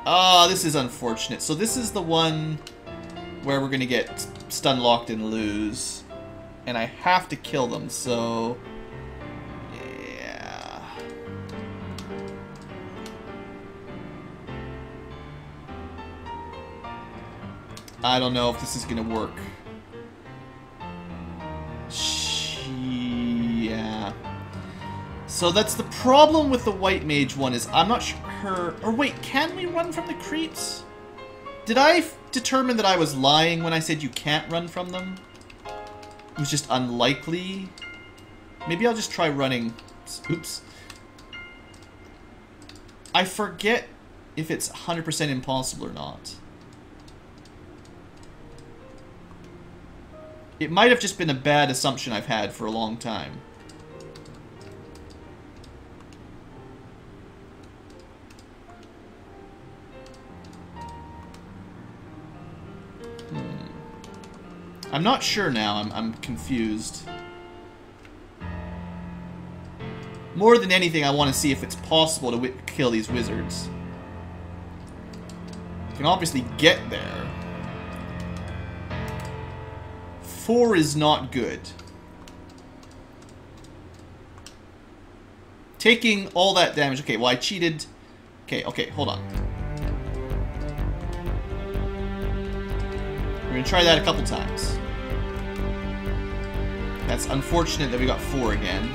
Ah, this is unfortunate. So this is the one where we're going to get stun locked and lose. And I have to kill them, so... yeah... I don't know if this is going to work. Yeah. So that's the problem with the white mage one, is I'm not sure... Or wait, can we run from the creeps? Did I determine that I was lying when I said you can't run from them? It was just unlikely. Maybe I'll just try running... Oops. I forget if it's 100% impossible or not. It might have just been a bad assumption I've had for a long time. I'm not sure now. I'm confused. More than anything, I want to see if it's possible to kill these wizards. You can obviously get there. 4 is not good. Taking all that damage. Okay, well, I cheated. Okay, hold on. We're going to try that a couple times. That's unfortunate that we got 4 again.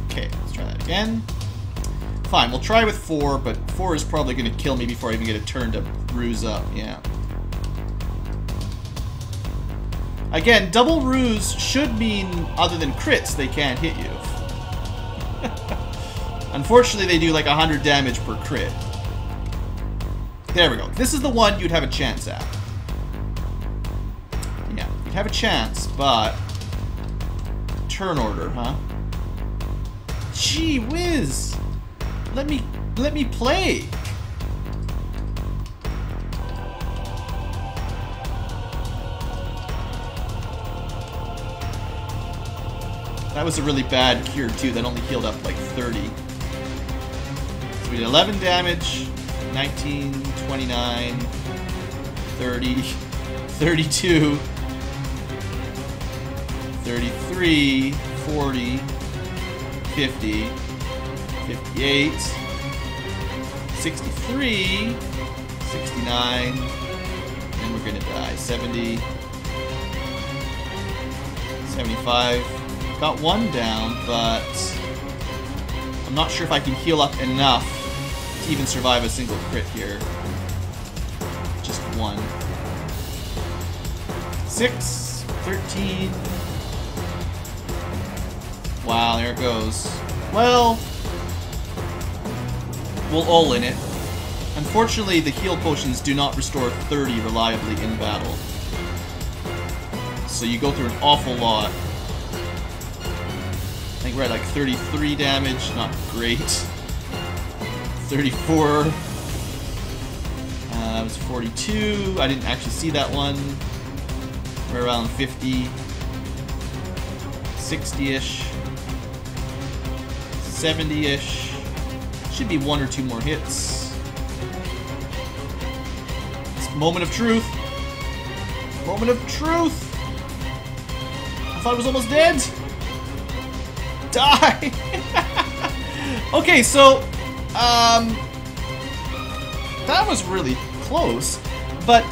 Okay, let's try that again. Fine, we'll try with 4, but 4 is probably going to kill me before I even get a turn to ruse up. Yeah. Again, double ruse should mean, other than crits, they can't hit you. Unfortunately, they do like 100 damage per crit. There we go. This is the one you'd have a chance at. Yeah, you'd have a chance, but... turn order, huh? Gee whiz! Let me play! That was a really bad cure, too. That only healed up like 30. So we did 11 damage, 19, 29, 30, 32, 33, 40, 50, 58, 63, 69, and we're gonna die. 70, 75. Got 1 down, but I'm not sure if I can heal up enough to even survive a single crit here. Just 1. 6, 13. Wow, there it goes. Well, we'll all in it. Unfortunately, the heal potions do not restore 30 reliably in battle. So you go through an awful lot. I think we're at like 33 damage, not great. 34. That was 42. I didn't actually see that one. We're around 50. 60-ish. 70-ish. Should be 1 or 2 more hits. It's moment of truth. Moment of truth. I thought I was almost dead. Die! Okay, so, that was really close, but,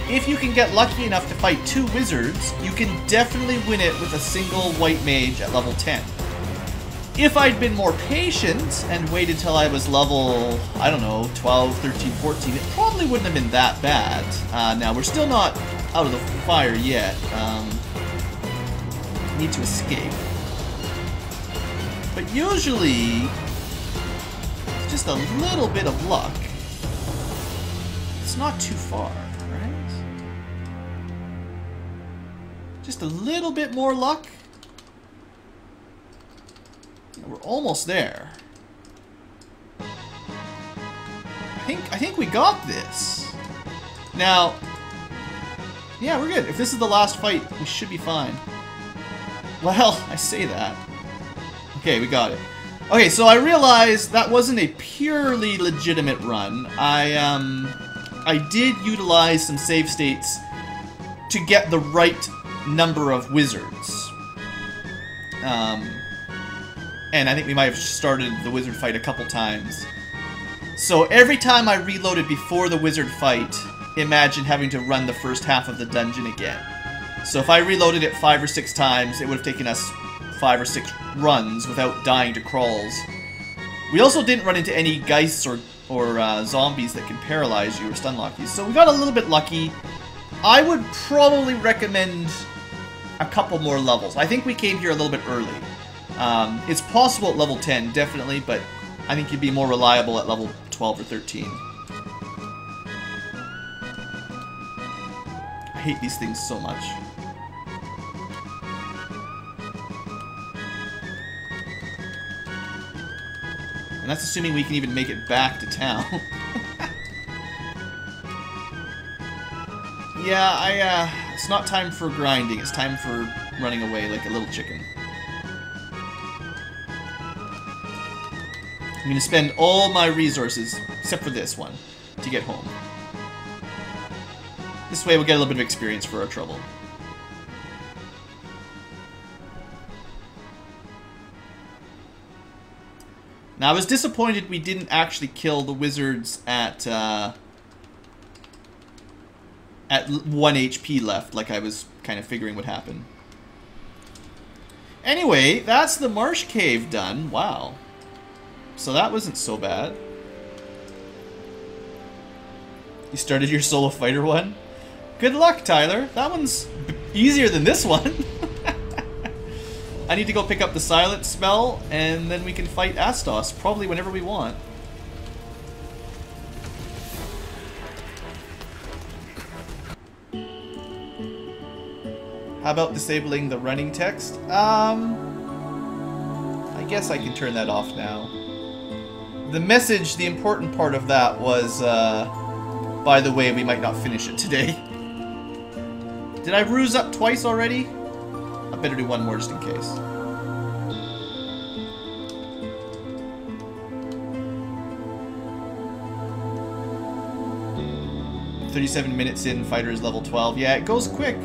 if you can get lucky enough to fight 2 wizards, you can definitely win it with a single white mage at level 10. If I'd been more patient and waited till I was level, I don't know, 12, 13, 14, it probably wouldn't have been that bad. Now, we're still not out of the fire yet. Need to escape. But usually, it's just a little bit of luck. It's not too far, right? Just a little bit more luck. We're almost there. I think we got this. Now, yeah, we're good. If this is the last fight, we should be fine. Well, I say that. Okay, we got it. Okay, so I realized that wasn't a purely legitimate run. I did utilize some save states to get the right number of wizards. And I think we might have started the wizard fight a couple times. So every time I reloaded before the wizard fight, imagine having to run the first half of the dungeon again. So if I reloaded it 5 or 6 times, it would have taken us 5 or 6 runs without dying to crawls. We also didn't run into any geists or zombies that can paralyze you or stunlock you, so we got a little bit lucky. I would probably recommend a couple more levels. I think we came here a little bit early. It's possible at level 10, definitely, but I think you'd be more reliable at level 12 or 13. I hate these things so much. And that's assuming we can even make it back to town. Yeah, it's not time for grinding, it's time for running away like a little chicken. I'm gonna spend all my resources, except for this one, to get home. This way we'll get a little bit of experience for our trouble. Now I was disappointed we didn't actually kill the wizards at 1 HP left, like I was kind of figuring would happen. Anyway, that's the marsh cave done. Wow. So that wasn't so bad. You started your solo fighter one? Good luck, Tyler. That one's easier than this one. I need to go pick up the silent spell, and then we can fight Astos, probably whenever we want. How about disabling the running text? I guess I can turn that off now. The message, the important part of that was, by the way, we might not finish it today. Did I ruse up twice already? I better do one more just in case. "37 minutes in, fighter is level 12. Yeah, it goes quick.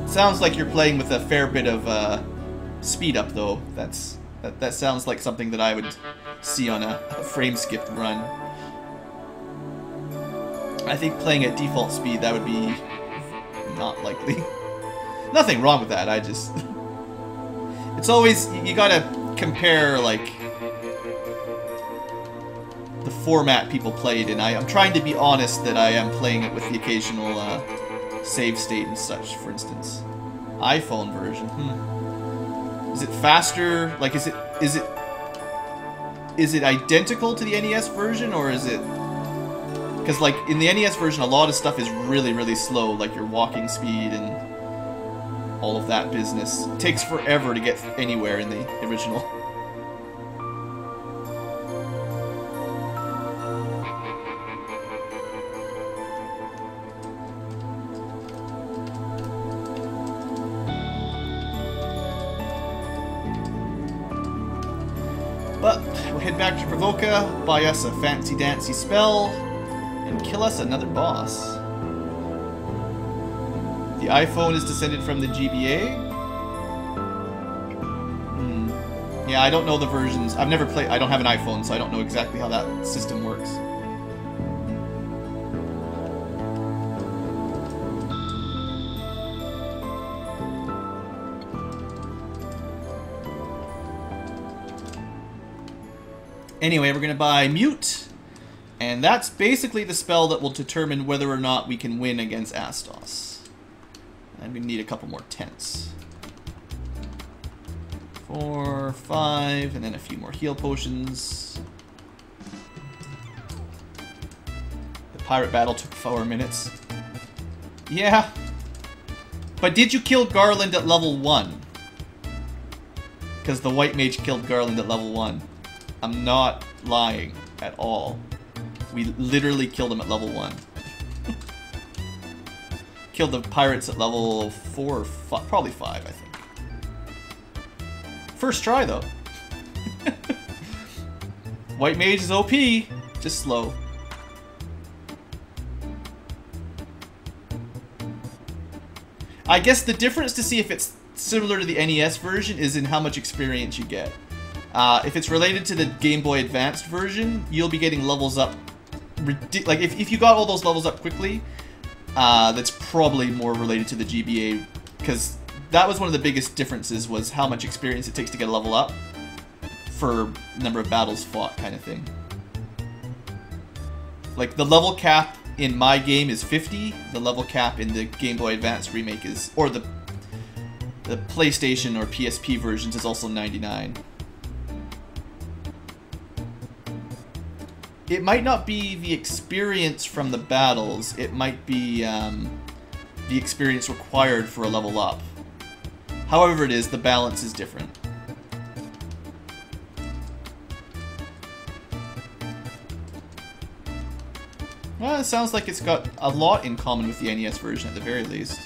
Sounds like you're playing with a fair bit of speed up, though. That sounds like something that I would see on a frame skipped run. I think playing at default speed, that would be not likely. Nothing wrong with that, I just... It's always... You gotta compare, like... the format people played, and I'm trying to be honest that I am playing it with the occasional save state and such, for instance. iPhone version, Is it faster? Like, is it identical to the NES version, or is it... Because, like, in the NES version, a lot of stuff is really, really slow, like your walking speed and all of that business. It takes forever to get anywhere in the original. But we'll head back to Provoca, buy us a fancy-dancy spell, and kill us another boss. The iPhone is descended from the GBA? Yeah, I don't know the versions. I've never played... I don't have an iPhone, so I don't know exactly how that system works. Anyway, we're going to buy Mute, and that's basically the spell that will determine whether or not we can win against Astos. And we need a couple more tents. 4, 5, and then a few more heal potions. The pirate battle took 4 minutes. Yeah. But did you kill Garland at level 1? Because the white mage killed Garland at level 1. I'm not lying at all. We literally killed him at level 1. Killed the pirates at level 4 or 5, probably 5, I think. First try, though. White Mage is OP, just slow. I guess the difference to see if it's similar to the NES version is in how much experience you get. If it's related to the Game Boy Advanced version, you'll be getting levels up. Like, if you got all those levels up quickly, that's probably more related to the GBA, because that was one of the biggest differences, was how much experience it takes to get a level up for number of battles fought, kind of thing. Like, the level cap in my game is 50, the level cap in the Game Boy Advance remake is, or the PlayStation or PSP versions is also 99. It might not be the experience from the battles, it might be the experience required for a level up. However it is, the balance is different. Well, it sounds like it's got a lot in common with the NES version at the very least.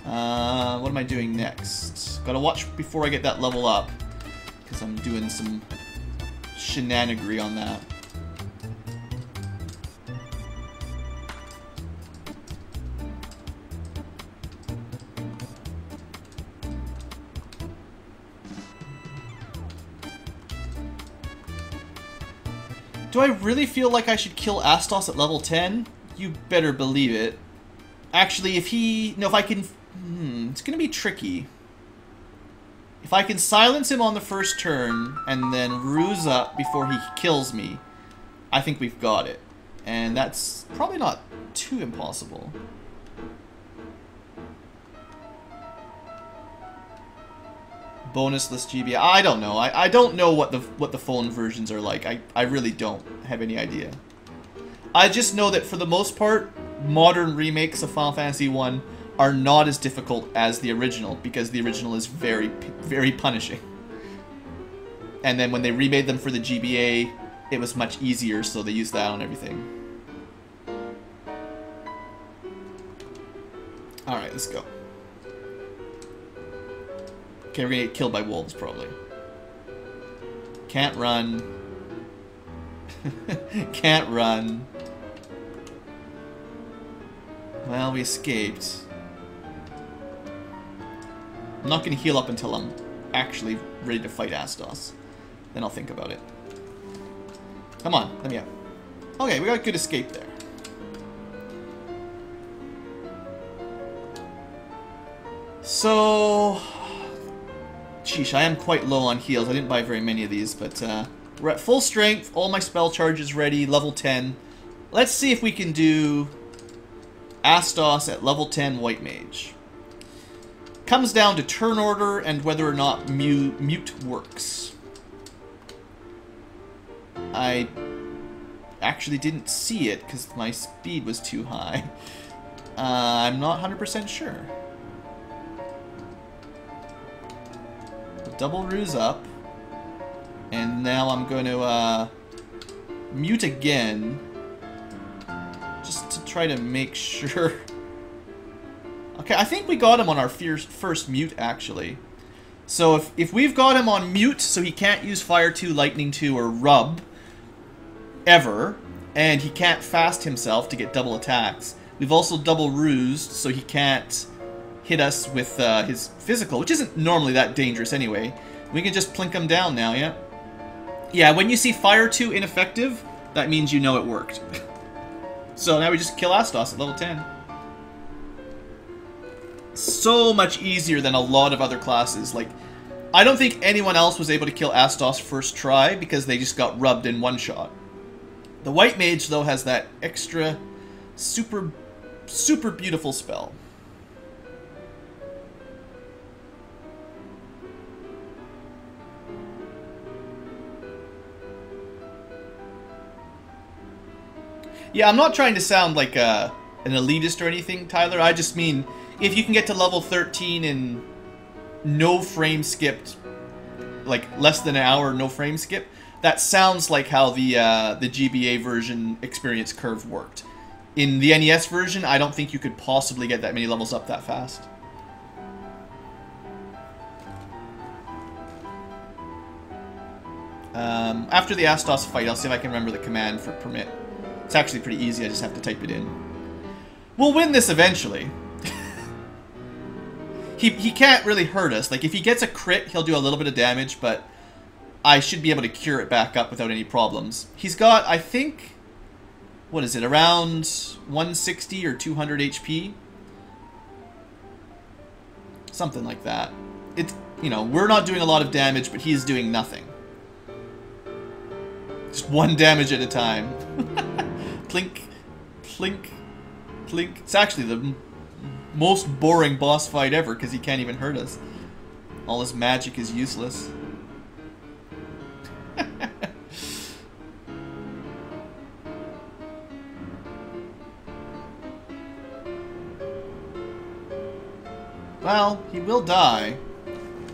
What am I doing next? Gotta watch before I get that level up, because I'm doing some shenanigans on that. Do I really feel like I should kill Astos at level 10? You better believe it. Actually, if he... No, if I can... it's gonna be tricky. If I can silence him on the first turn, and then ruse up before he kills me, I think we've got it. And that's probably not too impossible. Bonusless GBA. I don't know. I don't know what the phone versions are like. I really don't have any idea. I just know that for the most part, modern remakes of Final Fantasy 1 are not as difficult as the original, because the original is very, very punishing. And then when they remade them for the GBA, it was much easier, so they used that on everything. Alright, let's go. Okay, we're gonna get killed by wolves, probably. Can't run. Can't run. Well, we escaped. I'm not gonna heal up until I'm actually ready to fight Astos. Then I'll think about it. Come on, let me out. Okay, we got a good escape there. So... Sheesh, I am quite low on heals. I didn't buy very many of these, but we're at full strength. All my spell charges ready, level 10. Let's see if we can do Astos at level 10 White Mage. Comes down to turn order and whether or not mute works. I actually didn't see it because my speed was too high. I'm not 100% sure. Double ruse up. And now I'm going to mute again. Just to try to make sure. Okay, I think we got him on our first mute, actually. So if we've got him on mute, so he can't use Fire 2, Lightning 2, or Rub, ever, and he can't fast himself to get double attacks. We've also double rused, so he can't hit us with his physical, which isn't normally that dangerous anyway. We can just plink him down now, yeah? Yeah, when you see Fire 2 ineffective, that means you know it worked. So now we just kill Astos at level 10. So much easier than a lot of other classes. Like, I don't think anyone else was able to kill Astos first try because they just got rubbed in one shot. The White Mage, though, has that extra super beautiful spell. Yeah, I'm not trying to sound like an elitist or anything, Tyler. I just mean, if you can get to level 13 and no frame skipped, like less than an hour, no frame skip, That sounds like how the GBA version experience curve worked. In the NES version, I don't think you could possibly get that many levels up that fast. After the Astos fight, I'll see if I can remember the command for permit. It's actually pretty easy, I just have to type it in. We'll win this eventually. He can't really hurt us. Like, if he gets a crit, he'll do a little bit of damage, but I should be able to cure it back up without any problems. He's got, I think, what is it, around 160 or 200 HP? Something like that. It's, you know, we're not doing a lot of damage, but he's doing nothing. Just one damage at a time. Plink, plink, plink. It's actually the most boring boss fight ever because he can't even hurt us. All his magic is useless. Well, he will die.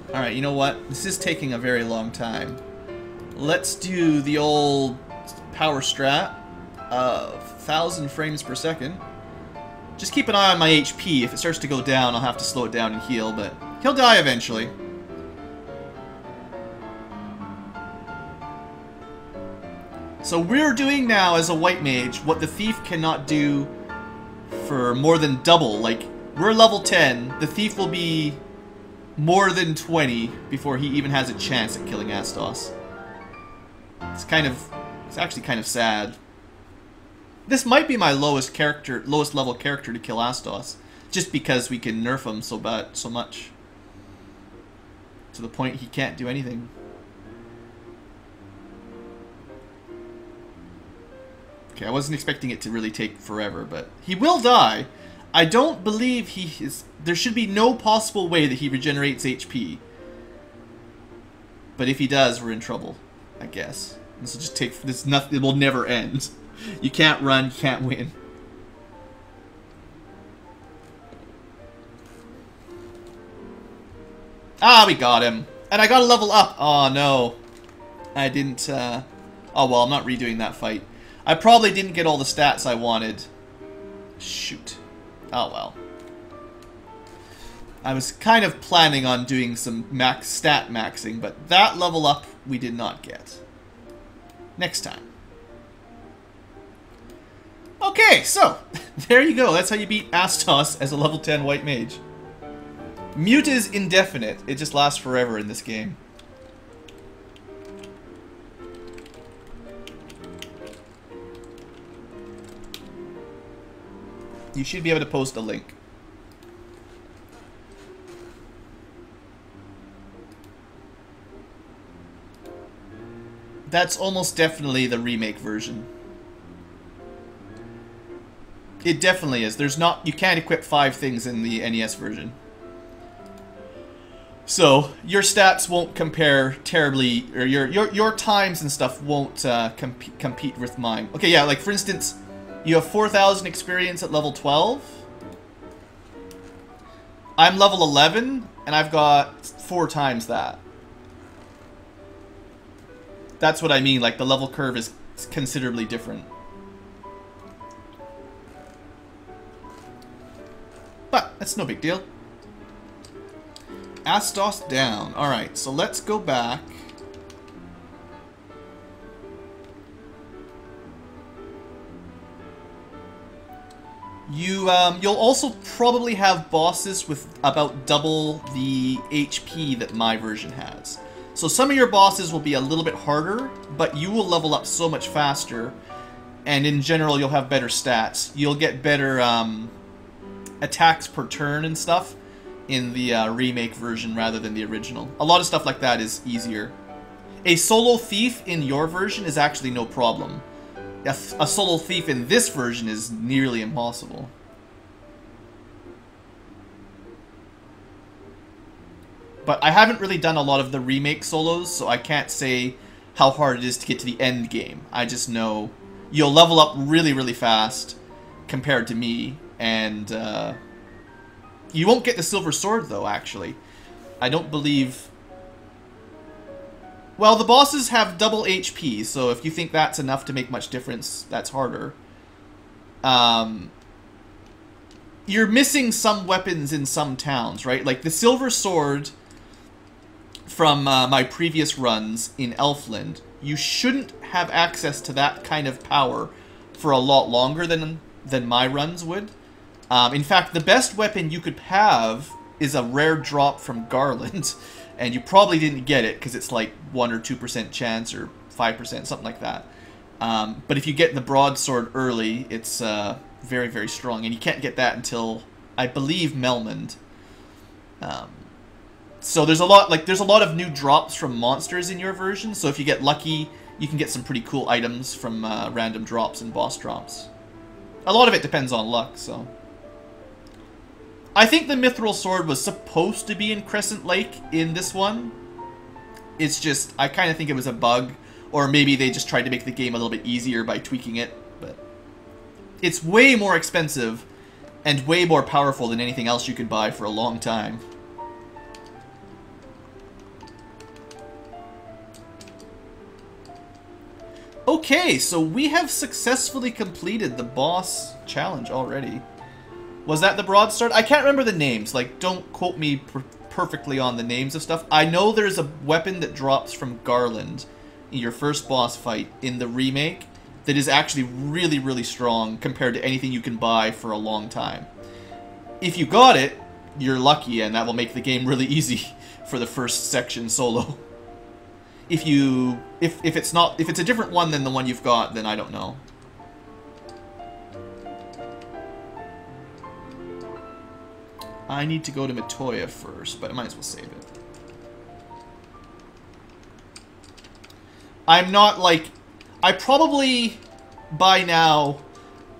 Alright, you know what? This is taking a very long time. Let's do the old power strat of 1,000 frames per second. Just keep an eye on my HP. If it starts to go down, I'll have to slow it down and heal, but he'll die eventually. So we're doing now, as a white mage, what the thief cannot do for more than double. Like, we're level 10, the thief will be more than 20 before he even has a chance at killing Astos. It's actually kind of sad. This might be my lowest level character to kill Astos, just because we can nerf him so much. To the point he can't do anything. Okay, I wasn't expecting it to really take forever, but he will die. I don't believe he is... There should be no possible way that he regenerates HP. But if he does, we're in trouble, I guess. This will just take... It will never end. You can't run, you can't win. Ah, we got him. And I got a level up. Oh, no. I didn't... Oh, well, I'm not redoing that fight. I probably didn't get all the stats I wanted. Shoot. Oh, well. I was kind of planning on doing some stat maxing, but that level up we did not get. Next time. Okay, so, there you go. That's how you beat Astos as a level 10 white mage. Mute is indefinite. It just lasts forever in this game. You should be able to post a link. That's almost definitely the remake version. It definitely is. There's not... You can't equip 5 things in the NES version. So, your stats won't compare terribly... Or your times and stuff won't compete with mine. Okay, yeah, like for instance... You have 4,000 experience at level 12. I'm level 11, and I've got 4 times that. That's what I mean, like the level curve is considerably different. But, that's no big deal. Astos down. Alright, so let's go back. You'll also probably have bosses with about double the HP that my version has. So some of your bosses will be a little bit harder, but you will level up so much faster, and in general you'll have better stats. You'll get better attacks per turn and stuff in the remake version rather than the original. A lot of stuff like that is easier. A solo thief in your version is actually no problem. A solo thief in this version is nearly impossible. But I haven't really done a lot of the remake solos, so I can't say how hard it is to get to the end game. I just know you'll level up really, really fast compared to me, and you won't get the silver sword, though, actually. I don't believe... Well, the bosses have double HP, so if you think that's enough to make much difference, that's harder. You're missing some weapons in some towns, right? Like the silver sword from my previous runs in Elfland, you shouldn't have access to that kind of power for a lot longer than my runs would. In fact, the best weapon you could have is a rare drop from Garland, and you probably didn't get it because it's like 1 or 2% chance or 5%, something like that. But if you get the broadsword early, it's very, very strong, and you can't get that until, I believe, Melmond. So there's a lot of new drops from monsters in your version, so if you get lucky, you can get some pretty cool items from random drops and boss drops. A lot of it depends on luck, so... I think the Mithril Sword was supposed to be in Crescent Lake in this one. It's just, I kind of think it was a bug, or maybe they just tried to make the game a little bit easier by tweaking it, but... It's way more expensive, and way more powerful than anything else you could buy for a long time. Okay, so we have successfully completed the boss challenge already. Was that the broadsword? I can't remember the names. Like, don't quote me perfectly on the names of stuff. I know there's a weapon that drops from Garland in your first boss fight in the remake that is actually really, really strong compared to anything you can buy for a long time. If you got it, you're lucky, and that will make the game really easy for the first section solo. If it's a different one than the one you've got, then I don't know. I need to go to Matoya first, but I might as well save it. I'm not like... I probably, by now,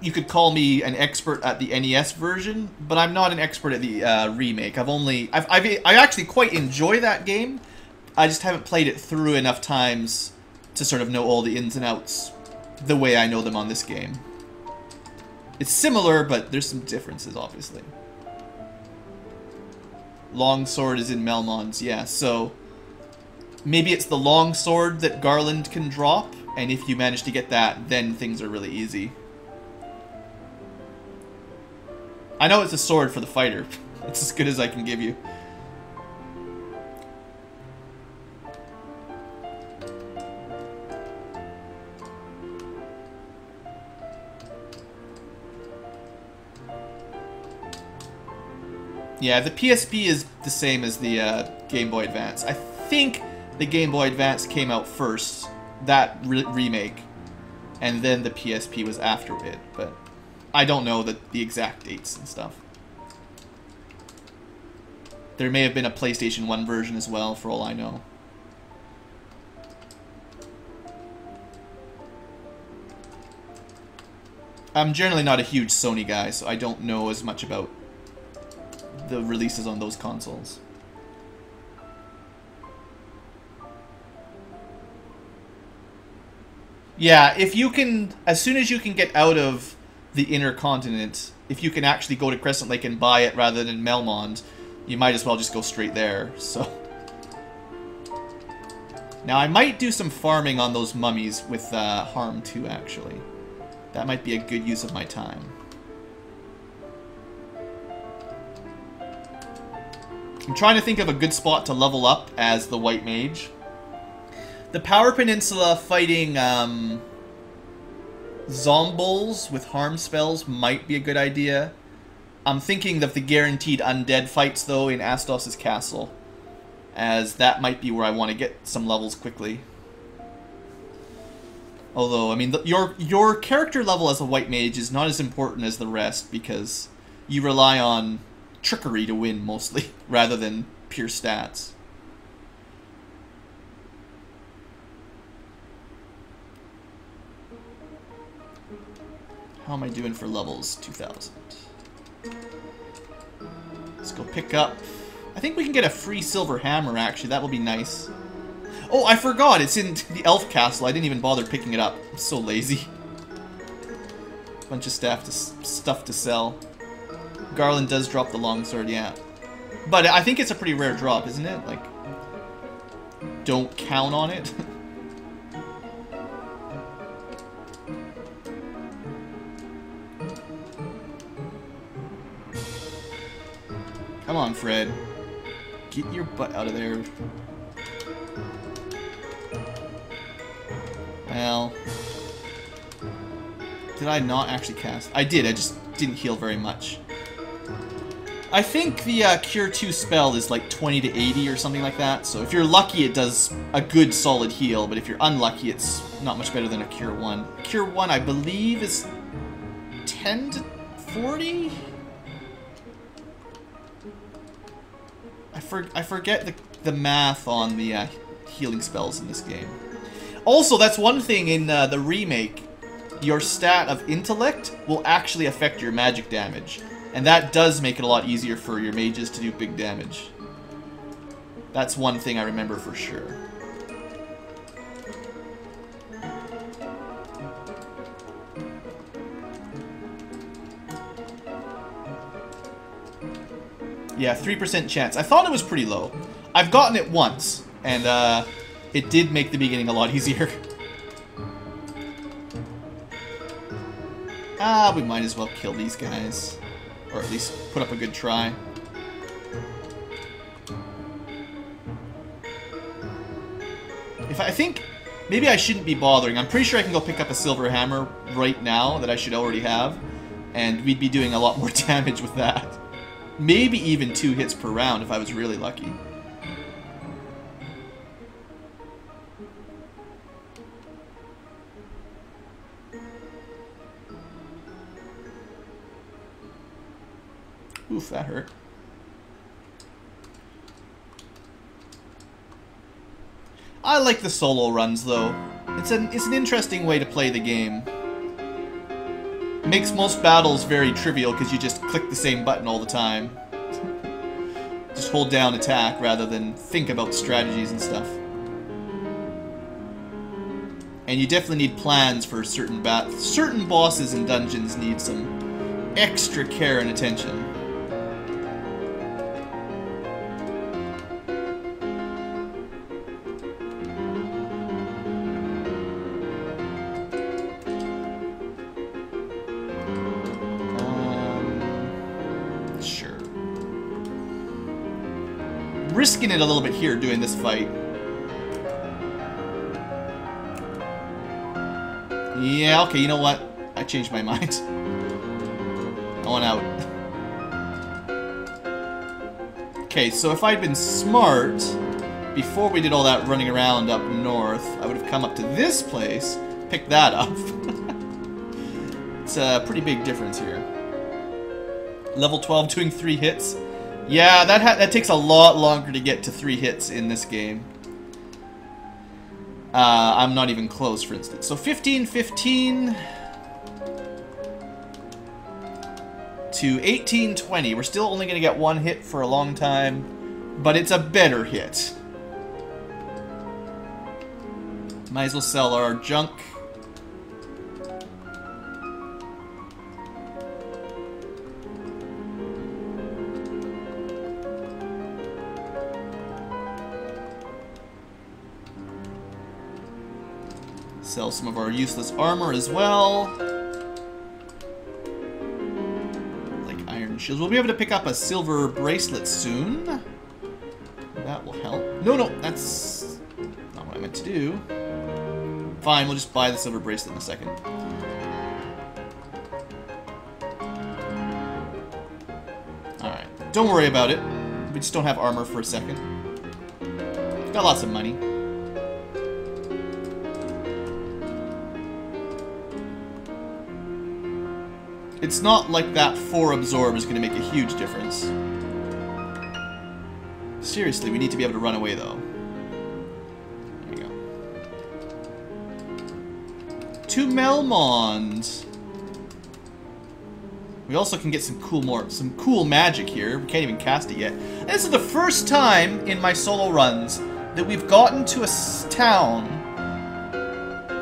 you could call me an expert at the NES version, but I'm not an expert at the remake. I actually quite enjoy that game. I just haven't played it through enough times to sort of know all the ins and outs the way I know them on this game. It's similar, but there's some differences, obviously. Longsword is in Melmond's, yeah, so maybe it's the longsword that Garland can drop, and if you manage to get that, then things are really easy. I know it's a sword for the fighter. It's as good as I can give you. Yeah, the PSP is the same as the Game Boy Advance. I think the Game Boy Advance came out first, that remake, and then the PSP was after it, but I don't know the exact dates and stuff. There may have been a PlayStation 1 version as well, for all I know. I'm generally not a huge Sony guy, so I don't know as much about the releases on those consoles. Yeah, if you can, as soon as you can get out of the inner continent, if you can actually go to Crescent Lake and buy it rather than Melmond, you might as well just go straight there, so. Now, I might do some farming on those mummies with Harm 2, actually. That might be a good use of my time. I'm trying to think of a good spot to level up as the White Mage. The Power Peninsula fighting Zombols with harm spells might be a good idea. I'm thinking of the guaranteed undead fights, though, in Astos' castle, as that might be where I want to get some levels quickly. Although, I mean, your character level as a White Mage is not as important as the rest, because you rely on trickery to win, mostly, rather than pure stats. How am I doing for levels? 2,000. Let's go pick up... I think we can get a free silver hammer, actually. That will be nice. Oh, I forgot! It's in the elf castle. I didn't even bother picking it up. I'm so lazy. Bunch of stuff to sell. Garland does drop the longsword, yeah. But I think it's a pretty rare drop, isn't it? Like, don't count on it. Come on, Fred. Get your butt out of there. Well... Did I not actually cast? I did, I just didn't heal very much. I think the Cure 2 spell is like 20 to 80 or something like that, so if you're lucky it does a good solid heal, but if you're unlucky it's not much better than a Cure 1. Cure 1 I believe is 10 to 40? I forget the math on the healing spells in this game. Also, that's one thing in the remake. Your stat of intellect will actually affect your magic damage. And that does make it a lot easier for your mages to do big damage. That's one thing I remember for sure. Yeah, 3% chance. I thought it was pretty low. I've gotten it once, and it did make the beginning a lot easier. We might as well kill these guys. Or at least put up a good try. I think maybe I shouldn't be bothering. I'm pretty sure I can go pick up a silver hammer right now that I should already have. And we'd be doing a lot more damage with that. Maybe even 2 hits per round if I was really lucky. Oof, that hurt. I like the solo runs, though. It's an interesting way to play the game. It makes most battles very trivial because you just click the same button all the time. Just hold down attack rather than think about strategies and stuff. And you definitely need plans for certain bosses and dungeons need some extra care and attention. Risking it a little bit here doing this fight. Yeah, okay, you know what? I changed my mind. I want out. Okay, so if I'd been smart, before we did all that running around up north, I would have come up to this place, picked that up. It's a pretty big difference here. Level 12 doing 3 hits. Yeah, that takes a lot longer to get to 3 hits in this game. I'm not even close, for instance. So 15, 15 to 18, 20. We're still only going to get 1 hit for a long time, but it's a better hit. Might as well sell our junk. Sell some of our useless armor as well. Like iron shields. We'll be able to pick up a silver bracelet soon. That will help. No, that's not what I meant to do. Fine, we'll just buy the silver bracelet in a second. Alright, don't worry about it. We just don't have armor for a second. Got lots of money. It's not like that 4 absorb is going to make a huge difference. Seriously, we need to be able to run away, though. There you go. To Melmond. We also can get some cool magic here. We can't even cast it yet. And this is the first time in my solo runs that we've gotten to a town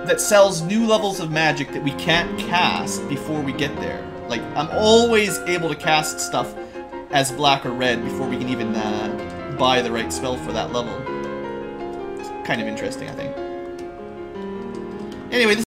that sells new levels of magic that we can't cast before we get there. Like, I'm always able to cast stuff as black or red before we can even buy the right spell for that level. kind of interesting, I think. Anyway, this